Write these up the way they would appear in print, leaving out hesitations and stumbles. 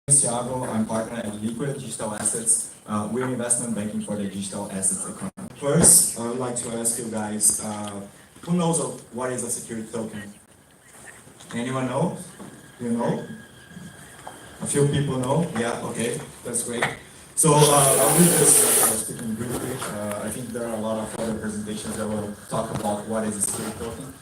is Thiago. I'm partner at Liquid Digital Assets. We're investment banking for the digital assets economy. First, I would like to ask you guys, who knows of what is a security token? Anyone know? You know? A few people know? Yeah, okay, that's great. So I'll be just speaking briefly. I think there are a lot of other presentations that will talk about what is a security token.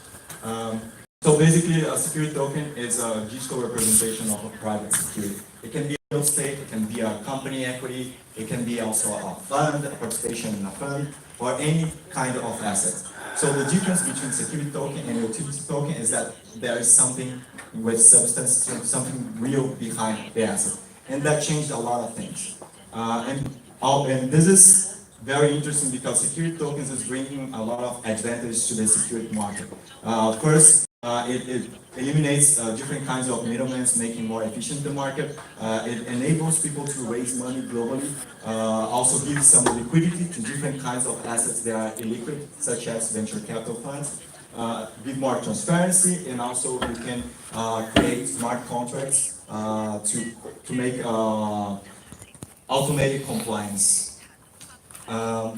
Um, so basically, a security token is a digital representation of a private security. It can be real estate, it can be a company equity, it can be also a fund, a participation in a fund, or any kind of asset. So the difference between security token and utility token is that there is something with substance, something real behind the asset. And that changed a lot of things. And this is very interesting because security tokens is bringing a lot of advantage to the security market. First, it eliminates different kinds of middlemen, making more efficient the market. It enables people to raise money globally. Also gives some liquidity to different kinds of assets that are illiquid, such as venture capital funds. Give more transparency, and also you can create smart contracts to make automated compliance.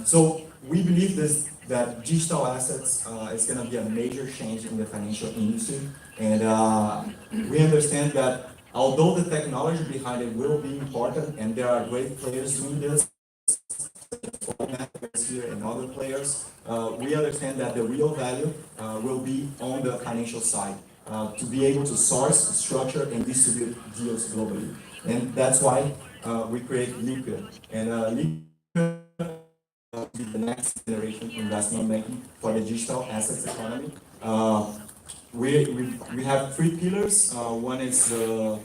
So we believe that digital assets is going to be a major change in the financial industry, and we understand that although the technology behind it will be important, and there are great players doing this, here and other players, we understand that the real value will be on the financial side, to be able to source, structure, and distribute deals globally. And that's why we create Liquid. And Liquid will be the next generation investment banking for the digital assets economy. We have three pillars. One is the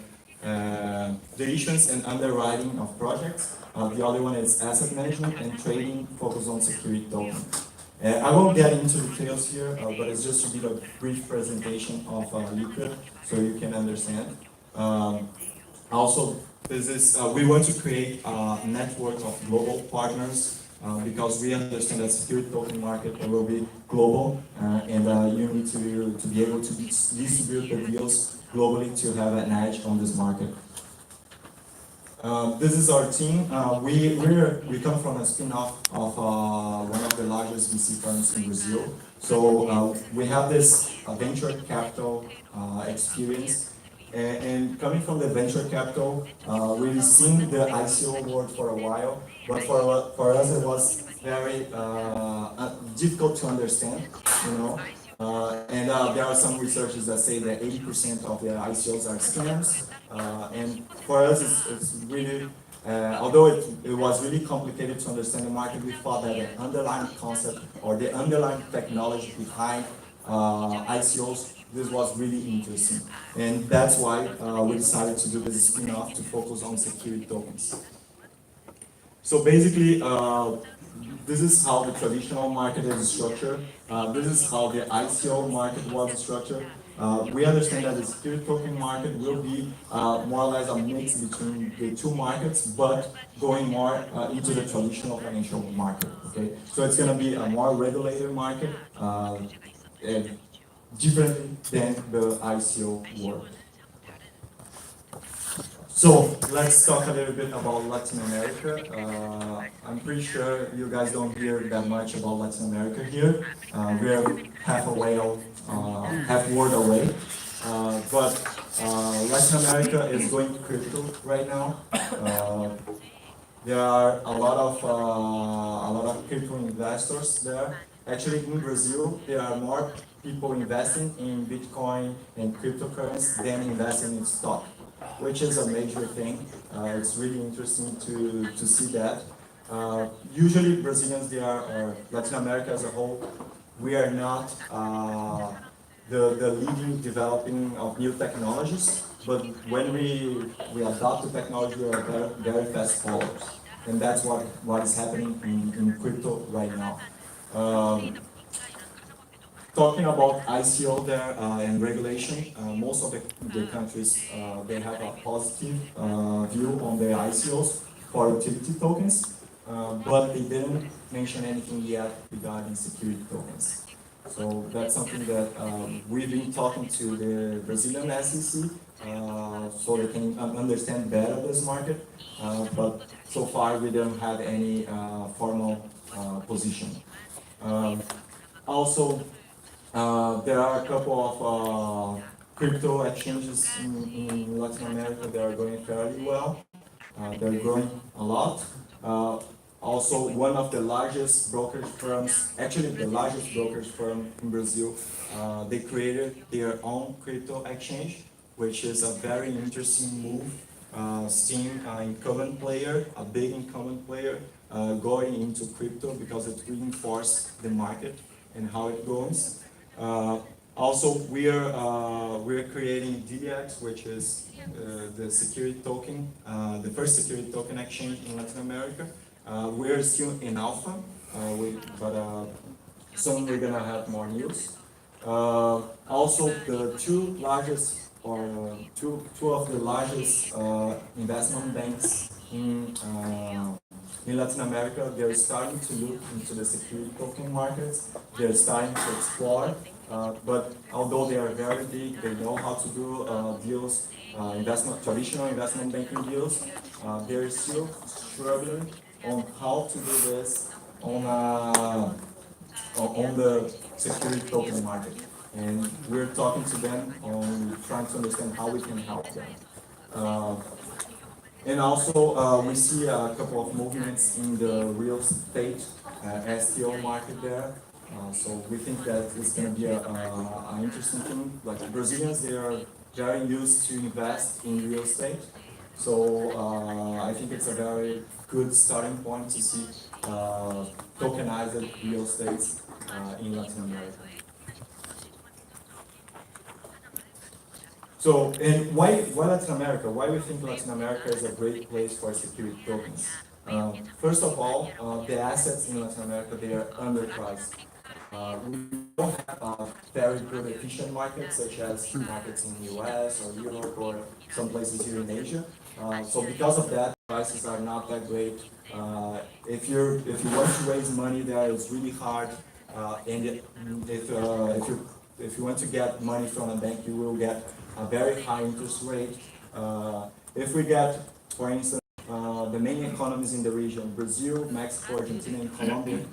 issuance and underwriting of projects. The other one is asset management and trading focused on security tokens. I won't get into details here, but it's just a bit of brief presentation of Liquid so you can understand. Also, we want to create a network of global partners because we understand that security token market will be global, and you need to be able to distribute the deals globally to have an edge on this market. This is our team. We come from a spin-off of one of the largest VC firms in Brazil. So we have this venture capital experience. And coming from the venture capital, we've seen the ICO world for a while, but for us it was very difficult to understand, you know. And there are some researchers that say that 80% of the ICOs are scams. And for us, it's really, although it was really complicated to understand the market, we thought that the underlying concept or the underlying technology behind ICOs, this was really interesting. And that's why we decided to do this spin-off to focus on security tokens. So basically, this is how the traditional market is structured. This is how the ICO market was structured. We understand that the security token market will be more or less a mix between the two markets, but going more into the traditional financial market. Okay, so it's going to be a more regulated market, differently than the ICO world. So let's talk a little bit about Latin America. I'm pretty sure you guys don't hear that much about Latin America here. We're half world away. But Latin America is going crypto right now. There are a lot of crypto investors there. Actually, in Brazil, there are more people investing in Bitcoin and cryptocurrency than investing in stock, which is a major thing. It's really interesting to see that. Usually Brazilians, or Latin America as a whole, we are not the leading developing of new technologies, but when we adopt the technology, we are very, very fast followers. And that's what is happening in crypto right now. Talking about ICO there and regulation, most of the countries, they have a positive view on the ICOs for utility tokens, but they didn't mention anything yet regarding security tokens. So that's something that we've been talking to the Brazilian SEC so they can understand better this market. But so far we don't have any formal position. Also, there are a couple of crypto exchanges in Latin America that are going fairly well. They're growing a lot. Also, one of the largest brokerage firms, actually the largest brokerage firm in Brazil, they created their own crypto exchange, which is a very interesting move. Seeing an incumbent player, a big incumbent player, going into crypto because it reinforces the market and how it goes. Also, we're creating DDX, which is the security token, the first security token exchange in Latin America. We're still in alpha, but soon we're gonna have more news. Also, the two largest, or two of the largest investment banks in Latin America, they're starting to look into the security token markets. They're starting to explore, but although they are very big, they know how to do deals, traditional investment banking deals. They're still struggling on how to do this on the security token market. And we're talking to them on trying to understand how we can help them. And also, we see a couple of movements in the real estate STO market there. So we think that it's going to be an interesting thing. Like Brazilians, they are very used to invest in real estate. So I think it's a very good starting point to see tokenized real estate in Latin America. So, and why Latin America? Why we think Latin America is a great place for security tokens? First of all, the assets in Latin America, they are underpriced. We don't have very good efficient markets, such as markets in the US or Europe or some places here in Asia. So because of that, prices are not that great. If you want to raise money there, it's really hard. And if you want to get money from a bank, you will get a very high interest rate. If we get, for instance, the main economies in the region, Brazil, Mexico, Argentina, and Colombia,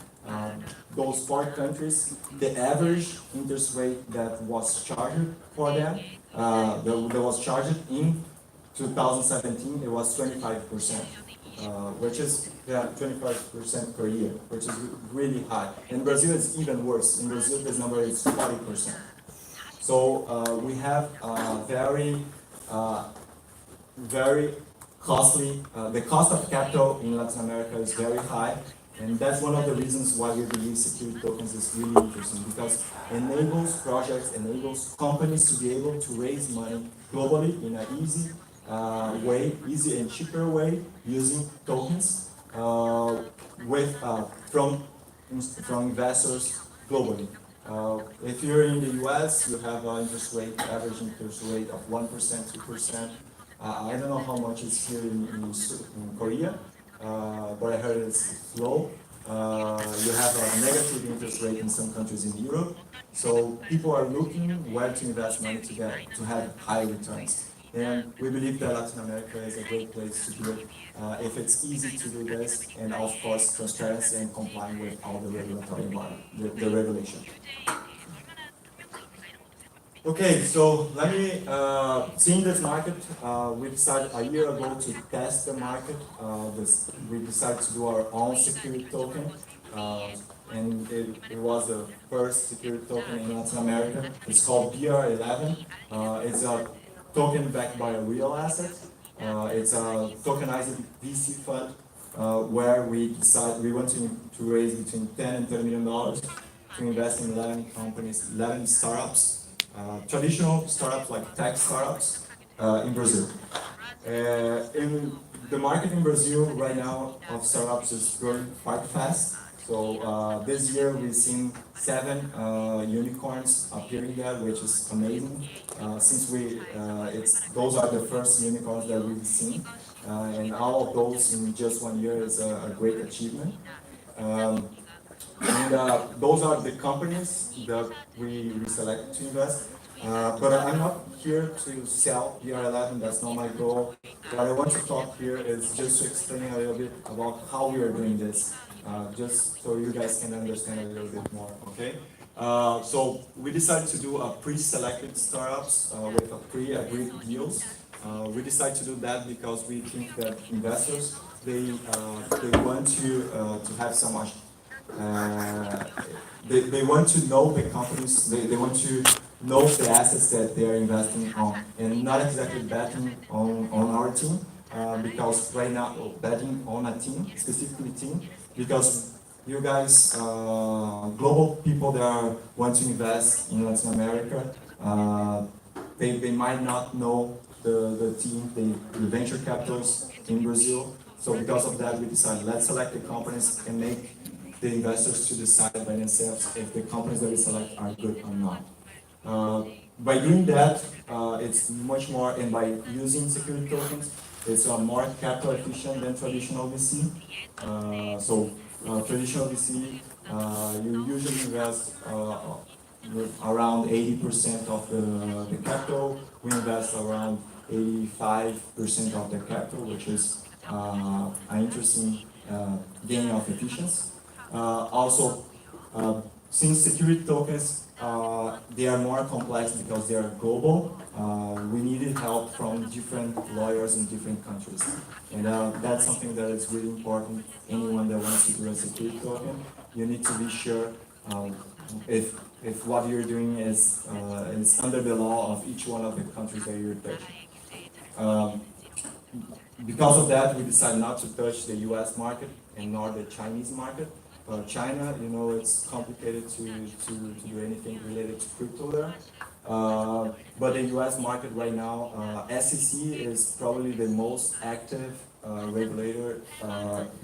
those four countries, the average interest rate that was charged for them, that was charged in 2017, it was 25%, which is 25% per year, which is really high. In Brazil, it's even worse. In Brazil, this number is 40%. So we have very costly, the cost of capital in Latin America is very high, and that's one of the reasons why we believe security tokens is really interesting, because it enables projects, enables companies to be able to raise money globally in an easy way, easy and cheaper way, using tokens from investors globally. If you're in the US, you have an average interest rate of 1%, 2%. I don't know how much it's here in Korea, but I heard it's low. You have a negative interest rate in some countries in Europe. So people are looking where to invest money to have high returns. And we believe that Latin America is a great place to do it if it's easy to do this, and of course transparency and complying with all the regulatory environment, the regulation. Okay, so let me, seeing this market, we decided a year ago to test the market. We decided to do our own security token, and it was the first security token in Latin America. It's called BR11. It's a token backed by a real asset. It's a tokenized VC fund where we want to raise between $10 and $30 million to invest in 11 companies, 11 startups. Traditional startups like tech startups in Brazil. In the market in Brazil right now of startups is growing quite fast. So this year we've seen 7 unicorns appearing there, which is amazing. Since those are the first unicorns that we've seen, and all of those in just 1 year is a great achievement. And those are the companies that we selected to invest. But I'm not here to sell VR11, that's not my goal. What I want to talk here is just to explain a little bit about how we are doing this, just so you guys can understand a little bit more, okay? So we decided to do a pre-selected startups with a pre-agreed deals. We decided to do that because we think that investors, they want to have some they want to know the companies, they want to know the assets that they are investing on, and not exactly betting on our team, because right now, betting on a team, specifically team, because you guys, global people that want to invest in Latin America, they might not know the team, the venture capitals in Brazil. So because of that, we decided let's select the companies and make the investors to decide by themselves if the companies that we select are good or not. By doing that, it's much more, and by using security tokens, it's more capital efficient than traditional VC. Traditional VC, you usually invest with around 80% of the capital. We invest around 85% of the capital, which is an interesting gain of efficiency. Also, since security tokens, they are more complex because they are global, we needed help from different lawyers in different countries. And that's something that is really important. Anyone that wants to do a security token, you need to be sure if what you're doing is under the law of each one of the countries that you're touching. Because of that, we decided not to touch the US market and nor the Chinese market. China, you know, it's complicated to do anything related to crypto there. But the US market right now, SEC is probably the most active regulator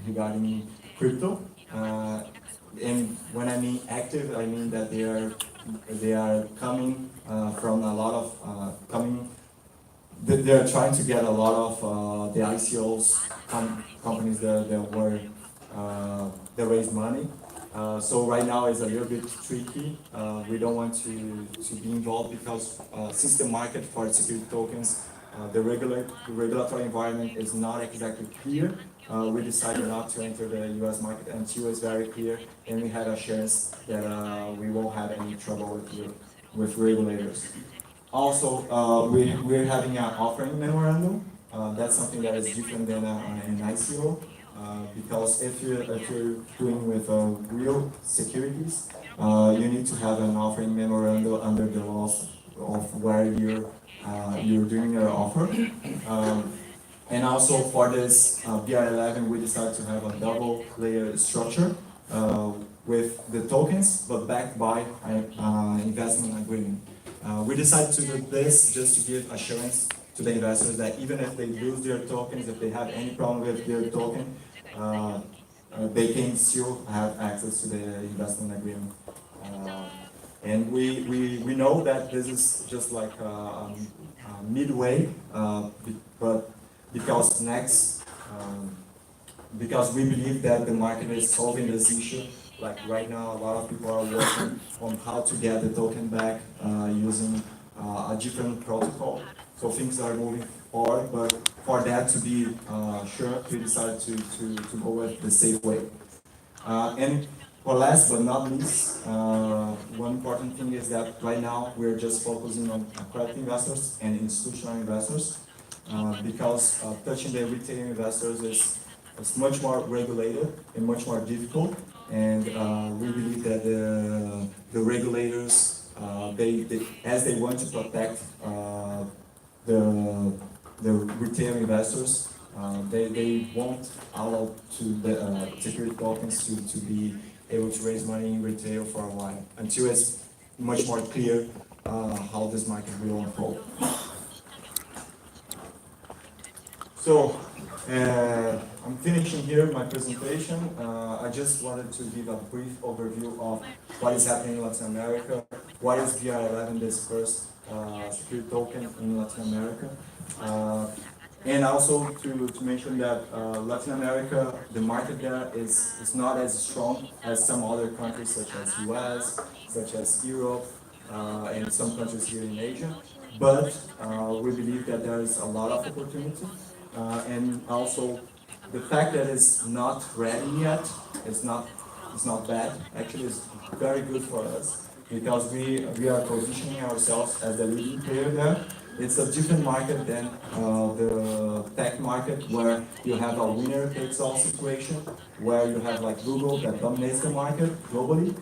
regarding crypto. And when I mean active, I mean that they are coming from a lot of they're trying to get a lot of the ICOs companies that raise money. So right now is a little bit tricky. We don't want to be involved because since the market for security tokens, the regulatory environment is not exactly clear, we decided not to enter the US market until it's very clear and we had a chance that we won't have any trouble with regulators. Also, we're having an offering memorandum. That's something that is different than an ICO. Because if you're doing with real securities, you need to have an offering memorandum under the laws of where you're doing your offer. And also for this BR11, we decided to have a double layer structure with the tokens, but backed by an investment agreement. We decided to do this just to give assurance to the investors that even if they lose their tokens, if they have any problem with their token, they can still have access to the investment agreement. And we know that this is just like midway, but because because we believe that the market is solving this issue. Like right now, a lot of people are working on how to get the token back using a different protocol. So things are moving forward, but for that to be sure, we decided to go with the safe way. And for last but not least, one important thing is that right now we're just focusing on accredited investors and institutional investors because touching the retail investors is much more regulated and much more difficult. And we believe that the regulators, as they want to protect the retail investors, they won't allow the security tokens to be able to raise money in retail for a while until it's much more clear how this market will unfold. So I'm finishing here my presentation. I just wanted to give a brief overview of what is happening in Latin America. What is VR11, this first security token in Latin America? And also to mention that Latin America, the market there is not as strong as some other countries such as US, such as Europe, and some countries here in Asia. But we believe that there is a lot of opportunity, and also the fact that it's not ready yet is not bad. Actually, it's very good for us because we are positioning ourselves as the leading player there. It's a different market than the tech market where you have a winner takes all situation, where you have like Google that dominates the market globally.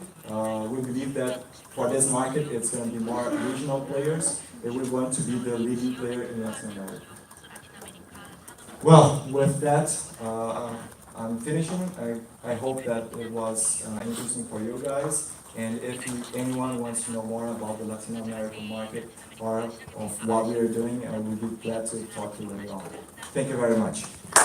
We believe that for this market, it's going to be more regional players, and we want to be the leading player in Latin America. Well, with that, I'm finishing. I hope that it was interesting for you guys. And if anyone wants to know more about the Latin American market or of what we are doing, I will be glad to talk to you later on. Thank you very much.